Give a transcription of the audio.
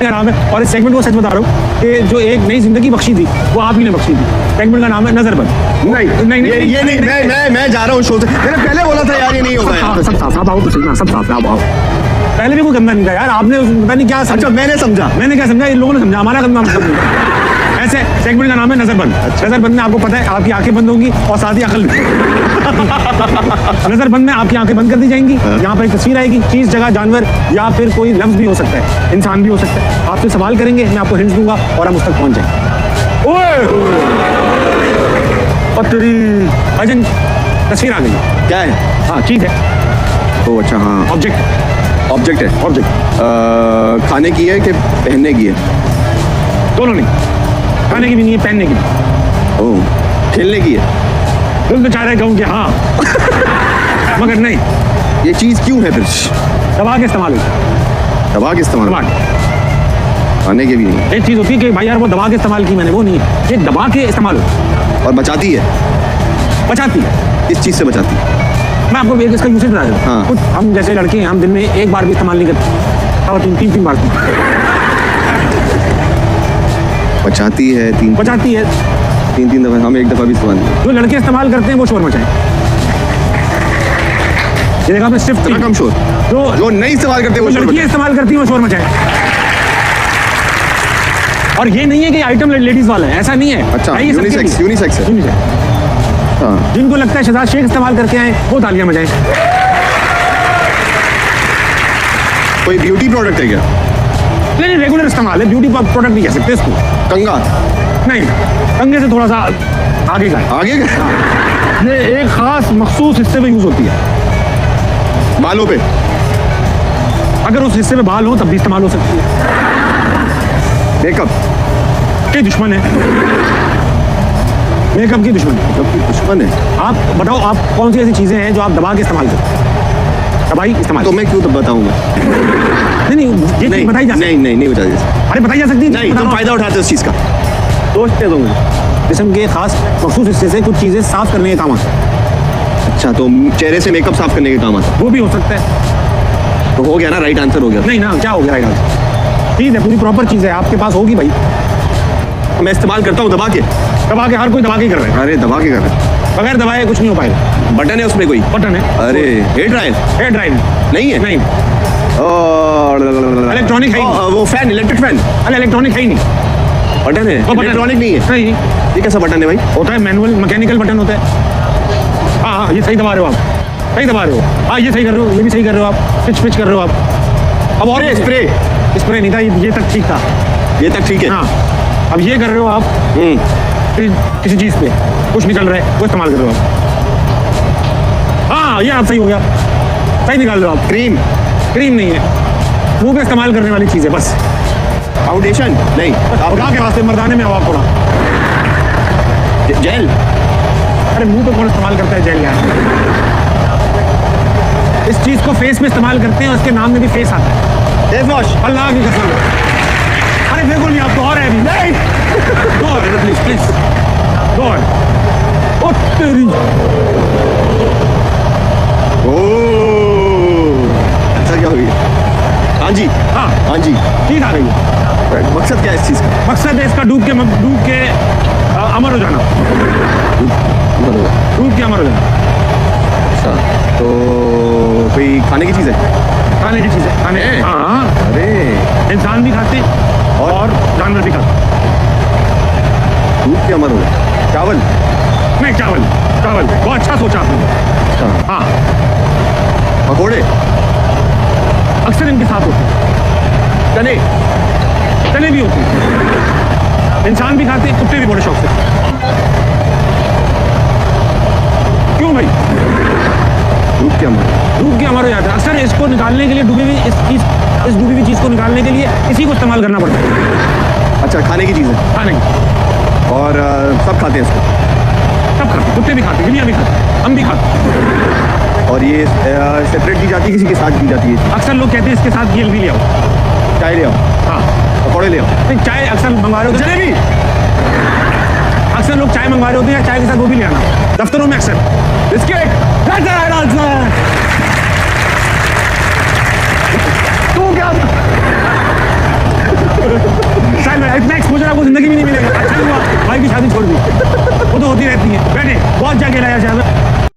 का नाम है, और इस सेगमेंट को सच बता रहा हूँ कि जो एक नई जिंदगी बख्शी थी वो आप ही ने बख्शी थी। सेगमेंट का नाम है नजरबंद। नहीं, ये नहीं, मैं जा रहा हूँ शो से। मैंने पहले बोला था यार ये नहीं होगा यार। सब साफ आओ, सब साफ आओ। पहले भी कोई गंदा नहीं था यार, आपने पता नहीं क्या समझा। मैंने समझा, मैंने क्या समझा, इन लोगों ने समझा, हमारा गंदा मतलब नहीं। ऐसे सेगमेंट का नाम है नजरबंद। नजरबंद में आपको पता है आपकी आंखें बंद होंगी और साथ ही अकल भी। नजरबंद में आपकी आंखें बंद कर दी जाएंगी, यहाँ पर एक तस्वीर आएगी, चीज, जगह, जानवर या फिर कोई लफ्ज भी हो सकता है, इंसान भी हो सकता है। आपसे सवाल करेंगे, मैं आपको हिंट्स दूंगा और हम उस तक पहुंच जाएंगे। और तेरी अजन तस्वीर आ गई। क्या है? हाँ, चीज है। ओ अच्छा, हाँ, ऑब्जेक्ट है। ऑब्जेक्ट खाने की है कि पहनने की है? दोनों नहीं, खाने की भी नहीं है, पहनने की भी। ओह, खेलने की है? दिल तो चाह रहा है कहूँ कि हाँ मगर नहीं। ये चीज़ क्यों है फिर? दबा के इस्तेमाल होता है। दबा के इस्तेमाल? खाने के भी नहीं। एक चीज़ होती है कि भाई यार वो दबा के इस्तेमाल की मैंने, वो नहीं है, ये दबा के इस्तेमाल होता और बचाती है? है। बचाती है। किस चीज़ से बचाती है? मैं आपको एक इसका यूसेज बता देता हूँ। हाँ। कुछ हम जैसे लड़के हैं, हम दिन में एक बार भी इस्तेमाल नहीं करते और तीन बार बचाती है। बचाती है। तीन दफ़ा, हम एक दफ़ा भी इस्तेमाल नहीं। जो लड़के इस्तेमाल करते हैं वो शोर मचाएं। ये देखा आपने, सिर्फ कम शोर। जो नहीं इस्तेमाल करते वो लड़कियां इस्तेमाल करती हैं वो शोर मचाएं। और ये नहीं है कि आइटम लेडीज वाला है, ऐसा नहीं है। अच्छा, यूनिसेक्स है। हाँ। जिनको लगता है शहजाद शेख इस्तेमाल करके आए वो तालियां बजाएं। कोई ब्यूटी प्रोडक्ट है क्या? नहीं, रेगुलर इस्तेमाल है, ब्यूटी प्रोडक्ट नहीं कह सकते इसको। कंगा? नहीं, कंगे से थोड़ा सा आगे का है। आगे का? ये एक खास मखसूस हिस्से में यूज होती है। बालों पे? अगर उस हिस्से में बाल हो तब भी इस्तेमाल हो सकती है। मेकअप के दुश्मन है। मेकअप की दुश्मन है। आप बताओ, आप कौन सी ऐसी चीजें हैं जो आप दबा के इस्तेमाल करते हैं? दबाई इस्तेमाल तो मैं क्यों तो बताऊंगा? नहीं, ये नहीं बताई जा सकती। नहीं बता दीजिए। अरे बताई जा सकती है। नहीं, तुम फायदा उठाते हो उस चीज़ का। सोचते तो जिस्म के खास मखसूस हिस्से से कुछ चीजें साफ करने के काम आते हैं। अच्छा, तो चेहरे से मेकअप साफ करने के काम आता है? वो भी हो सकता है। तो हो गया ना, राइट आंसर हो गया। नहीं ना, क्या हो गया राइट आंसर? चीज है, पूरी प्रॉपर चीज है, आपके पास होगी भाई। मैं इस्तेमाल करता हूँ दबा के। हर कोई दबा के कर रहा है। अरे दबा के कर रहे हैं। बगैर दबाए कुछ नहीं हो पाएगा। बटन है उसमें कोई? बटन है। अरे हेयर ड्रायर नहीं है। नहीं, और इलेक्ट्रॉनिक है ही नहीं। वो फैन, इलेक्ट्रिक फैन? अरे इलेक्ट्रॉनिक है ही नहीं। बटन है, इलेक्ट्रॉनिक नहीं है। नहीं, ये कैसा बटन है भाई? होता है मैनुअल, मैकेनिकल बटन होता है। हाँ, ये सही दबा रहे हो आप, सही दबा रहे हो। हाँ, ये सही कर रहे हो, ये भी सही कर रहे हो आप, पिच कर रहे हो आप। अब और स्प्रे नहीं था, ये तक ठीक था। ये तक ठीक है। हाँ, अब ये कर रहे हो आप, किसी चीज पे कुछ निकल रहा है वो इस्तेमाल कर रहे हो आप। हाँ, ये आप सही हो गया, सही निकाल रहे हो आप। क्रीम नहीं है, मुंह पे इस्तेमाल करने वाली चीज है बस। फाउंडेशन? नहीं। आप के वास्ते मर्दाने में आओ आप थोड़ा। जेल? अरे मुंह पे कौन इस्तेमाल करता है जेल यार? इस चीज को फेस में इस्तेमाल करते हैं, उसके नाम में भी फेस आता है। Face wash? अल्लाह की कसम। अरे बिल्कुल नहीं, आपको और है अभी। नहीं, प्लीज गो ऑन। ओ तेरी, अच्छा क्या हुई? हाँ जी, चीज आ गई है। मकसद क्या है इस चीज़ का? मकसद है इसका डूब के अमर हो जाना। डूब के अमर हो जाना। अच्छा, तो कोई खाने की चीज़ है? खाने की चीज है, खाने। हाँ, अरे इंसान भी खाते और जानवर भी खाते। दूध के अमर हो गया। चावल? नहीं, चावल बहुत अच्छा सोचा आपने। अच्छा, हाँ, पकौड़े? अक्सर इनके साथ होते हैं। चने भी होते हैं, इंसान भी खाते हैं, कुत्ते भी बड़े शौक से। क्यों भाई? दूध के अमर हो जाता है। अक्सर इसको निकालने के लिए इस डूबी हुई चीज को निकालने के लिए इसी को इस्तेमाल करना पड़ता है। अच्छा, खाने की चीज़ है? हाँ, नहीं, और सब खाते हैं इसको? सब खाते, कुत्ते भी खाते, गिलियाँ भी खाते, हम भी खाते। और ये सेपरेट की जाती है, किसी के साथ की जाती है? अक्सर लोग कहते हैं इसके साथ गेल भी ले आओ, चाय ले आओ, हाँ, पकौड़े ले आओ। नहीं, चाय अक्सर मंगवा रहे होते हैं। जलेबी? अक्सर लोग चाय मंगवा रहे होते हैं या चाय के साथ वो भी ले आना दफ्तरों में अक्सर। बिस्किट? तू क्या इतना एक्सपोजर आपको जिंदगी में नहीं मिलेगा. अच्छा नहीं हुआ भाई की शादी छोड़ दी, वो तो होती रहती है. बैठे बहुत जाके लाया शायद.